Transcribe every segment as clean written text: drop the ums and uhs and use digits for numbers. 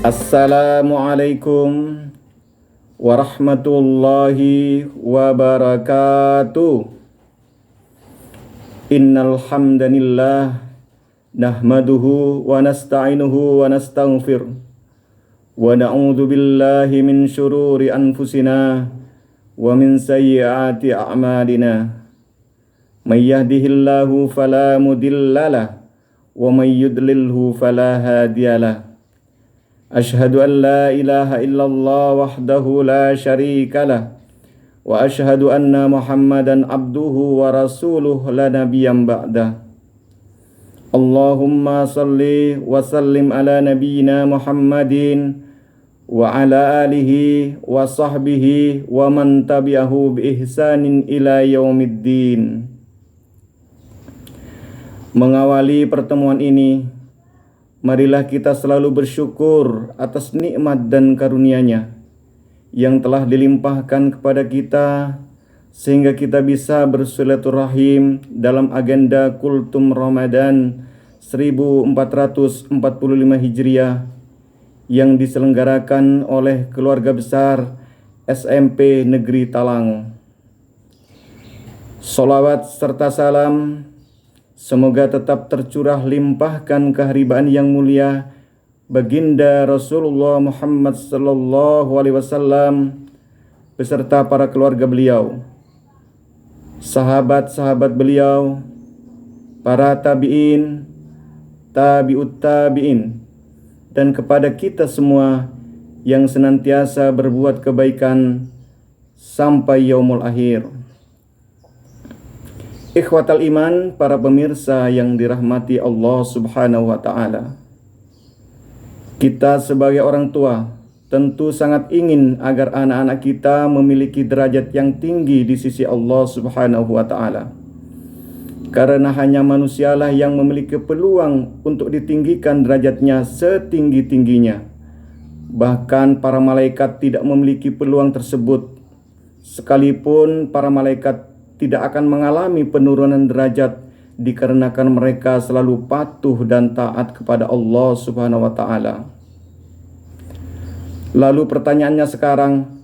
Assalamualaikum warahmatullahi wabarakatuh. Innal hamdanillah nahmaduhu wa nasta'inuhu wa nastaghfir wa na'udzu billahi min syururi anfusina wa min sayyiati a'malina. May yahdihillahu fala mudhillalah wa may yudlilhu fala hadiyalah. Ashhadu an la ilaha illallah wahdahu la syarika lah wa ashhadu anna Muhammadan abduhu wa rasuluh la nabiyyan ba'dah. Allahumma salli wa sallim ala nabiyyina Muhammadin wa ala alihi wa sahbihi wa man tabi'ahu bi ihsanin ila yaumiddin. Mengawali pertemuan ini, marilah kita selalu bersyukur atas nikmat dan karunia-Nya yang telah dilimpahkan kepada kita sehingga kita bisa bersilaturahim dalam agenda Kultum Ramadan 1445 Hijriah yang diselenggarakan oleh keluarga besar SMP Negeri Talang. Sholawat serta salam semoga tetap tercurah limpahkan keharibaan yang mulia baginda Rasulullah Muhammad sallallahu alaihi wasallam beserta para keluarga beliau, sahabat-sahabat beliau, para tabi'in, tabi'ut tabi'in, dan kepada kita semua yang senantiasa berbuat kebaikan sampai yaumul akhir. Ikhwatal iman, para pemirsa yang dirahmati Allah Subhanahu wa taala. Kita sebagai orang tua tentu sangat ingin agar anak-anak kita memiliki derajat yang tinggi di sisi Allah Subhanahu wa taala. Karena hanya manusialah yang memiliki peluang untuk ditinggikan derajatnya setinggi-tingginya. Bahkan para malaikat tidak memiliki peluang tersebut. Sekalipun para malaikat tidak akan mengalami penurunan derajat dikarenakan mereka selalu patuh dan taat kepada Allah Subhanahu wa taala. Lalu pertanyaannya sekarang,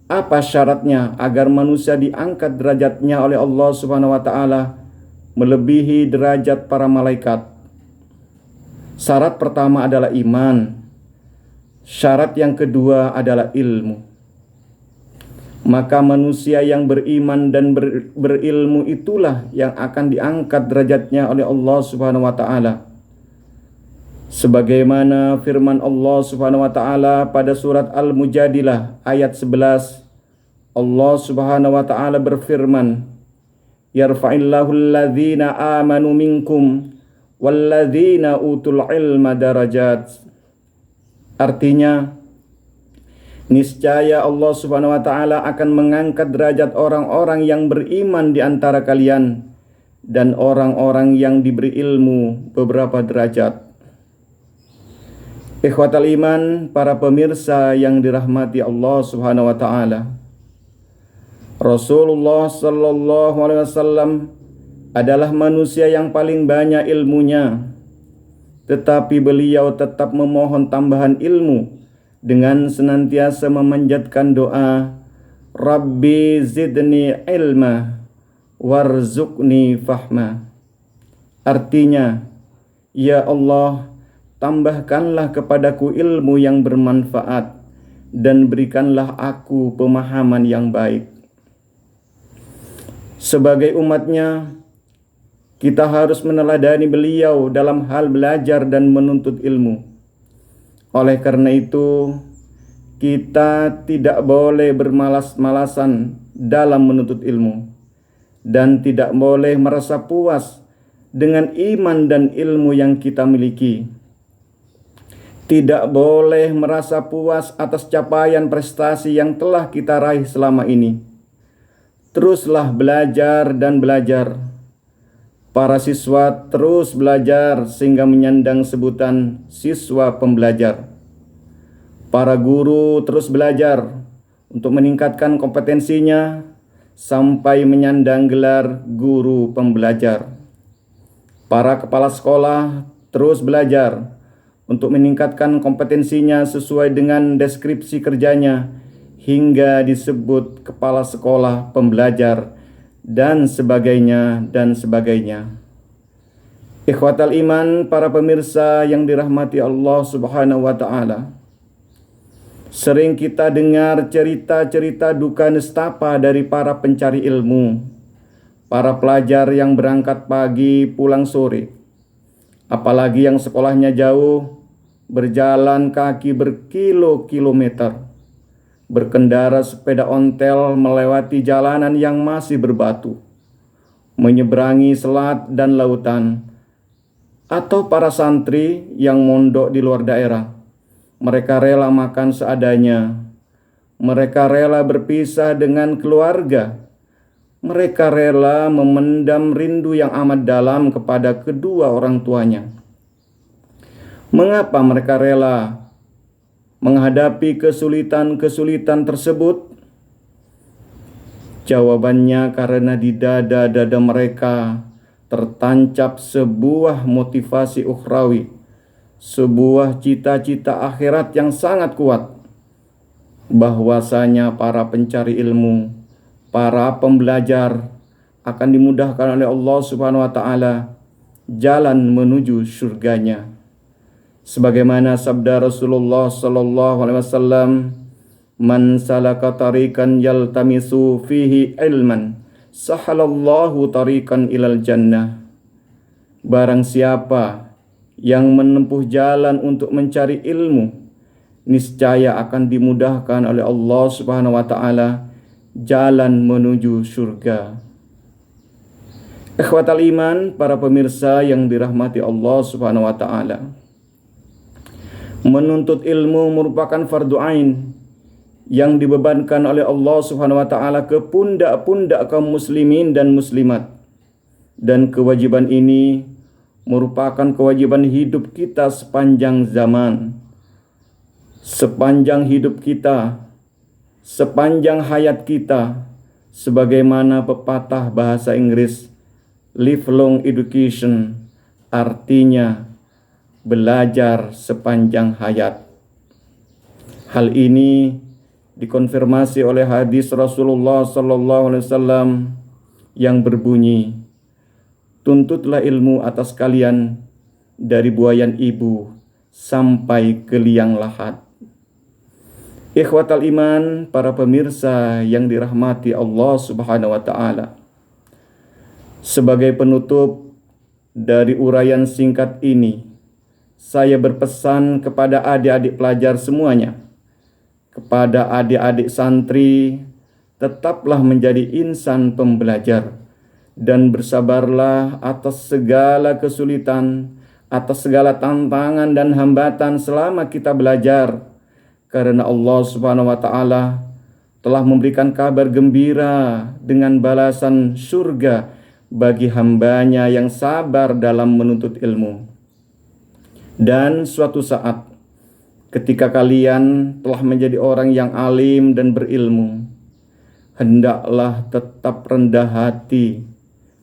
apa syaratnya agar manusia diangkat derajatnya oleh Allah Subhanahu wa taala melebihi derajat para malaikat? Syarat pertama adalah iman. Syarat yang kedua adalah ilmu. Maka manusia yang beriman dan berilmu itulah yang akan diangkat derajatnya oleh Allah Subhanahu wa taala. Sebagaimana firman Allah Subhanahu wa taala pada surat Al-Mujadilah ayat 11, Allah Subhanahu wa taala berfirman, "Yarfa'illahu alladhina amanu minkum walladhina utul ilma darajat." Artinya, niscaya Allah Subhanahu wa taala akan mengangkat derajat orang-orang yang beriman di antara kalian dan orang-orang yang diberi ilmu beberapa derajat. Ikhwatal iman, para pemirsa yang dirahmati Allah Subhanahu wa taala. Rasulullah sallallahu alaihi wasallam adalah manusia yang paling banyak ilmunya, tetapi beliau tetap memohon tambahan ilmu dengan senantiasa memanjatkan doa, Rabbi zidni ilma warzuqni fahma. Artinya, ya Allah, tambahkanlah kepadaku ilmu yang bermanfaat dan berikanlah aku pemahaman yang baik. Sebagai umatnya, kita harus meneladani beliau dalam hal belajar dan menuntut ilmu. Oleh karena itu, kita tidak boleh bermalas-malasan dalam menuntut ilmu dan tidak boleh merasa puas dengan iman dan ilmu yang kita miliki. Tidak boleh merasa puas atas capaian prestasi yang telah kita raih selama ini. Teruslah belajar dan belajar. Para siswa terus belajar sehingga menyandang sebutan siswa pembelajar. Para guru terus belajar untuk meningkatkan kompetensinya sampai menyandang gelar guru pembelajar. Para kepala sekolah terus belajar untuk meningkatkan kompetensinya sesuai dengan deskripsi kerjanya, hingga disebut kepala sekolah, pembelajar, dan sebagainya, dan sebagainya. Ikhwatal iman, para pemirsa yang dirahmati Allah Subhanahu wa Ta'ala, sering kita dengar cerita-cerita duka nestapa dari para pencari ilmu, para pelajar yang berangkat pagi pulang sore, apalagi yang sekolahnya jauh, berjalan kaki berkilo-kilometer, berkendara sepeda ontel melewati jalanan yang masih berbatu, menyeberangi selat dan lautan, atau para santri yang mondok di luar daerah. Mereka rela makan seadanya, mereka rela berpisah dengan keluarga, mereka rela memendam rindu yang amat dalam kepada kedua orang tuanya. Mengapa mereka rela menghadapi kesulitan-kesulitan tersebut? Jawabannya karena di dada-dada mereka tertancap sebuah motivasi ukhrawi, sebuah cita-cita akhirat yang sangat kuat, bahwasanya para pencari ilmu, para pembelajar akan dimudahkan oleh Allah Subhanahu wa Ta'ala jalan menuju surganya. Sebagaimana sabda Rasulullah sallallahu alaihi wasallam, "Man salaka tariqan yaltamisu fihi ilman, sahalallahu tariqan ilal jannah." Barang siapa yang menempuh jalan untuk mencari ilmu, niscaya akan dimudahkan oleh Allah Subhanahu wa Ta'ala jalan menuju surga. Ikhwatal iman, para pemirsa yang dirahmati Allah Subhanahu wa Ta'ala, menuntut ilmu merupakan fardu ain yang dibebankan oleh Allah Subhanahu wa Ta'ala ke pundak-pundak kaum muslimin dan muslimat, dan kewajiban ini merupakan kewajiban hidup kita sepanjang zaman, sepanjang hidup kita, sepanjang hayat kita. Sebagaimana pepatah bahasa Inggris, lifelong education, artinya belajar sepanjang hayat. Hal ini dikonfirmasi oleh hadis Rasulullah sallallahu alaihi wasallam yang berbunyi, "Tuntutlah ilmu atas kalian dari buayan ibu sampai ke liang lahat." Ikhwatal iman, para pemirsa yang dirahmati Allah Subhanahu wa Ta'ala, sebagai penutup dari uraian singkat ini, saya berpesan kepada adik-adik pelajar semuanya, kepada adik-adik santri, tetaplah menjadi insan pembelajar dan bersabarlah atas segala kesulitan, atas segala tantangan dan hambatan selama kita belajar, karena Allah Subhanahu wa Ta'ala telah memberikan kabar gembira dengan balasan surga bagi hambanya yang sabar dalam menuntut ilmu. Dan suatu saat ketika kalian telah menjadi orang yang alim dan berilmu, hendaklah tetap rendah hati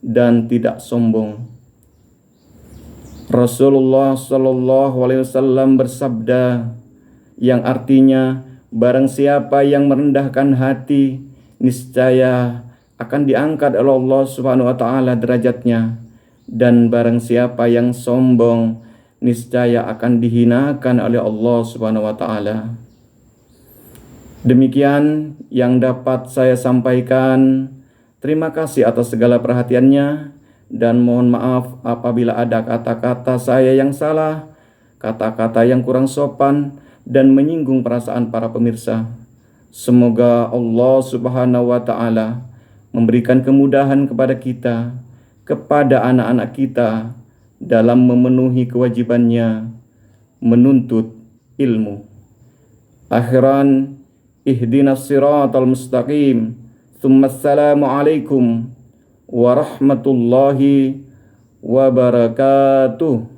dan tidak sombong. Rasulullah sallallahu alaihi wasallam bersabda, yang artinya barang siapa yang merendahkan hati, niscaya akan diangkat oleh Allah Subhanahu wa Ta'ala derajatnya, dan barang siapa yang sombong, niscaya akan dihinakan oleh Allah Subhanahu wa Ta'ala. Demikian yang dapat saya sampaikan. Terima kasih atas segala perhatiannya, dan mohon maaf apabila ada kata-kata saya yang salah, kata-kata yang kurang sopan dan menyinggung perasaan para pemirsa. Semoga Allah Subhanahu wa Ta'ala memberikan kemudahan kepada kita, kepada anak-anak kita dalam memenuhi kewajibannya menuntut ilmu. Akhiran, ihdinas siratal mustaqim. Tsummassalamu alaikum warahmatullahi wabarakatuh.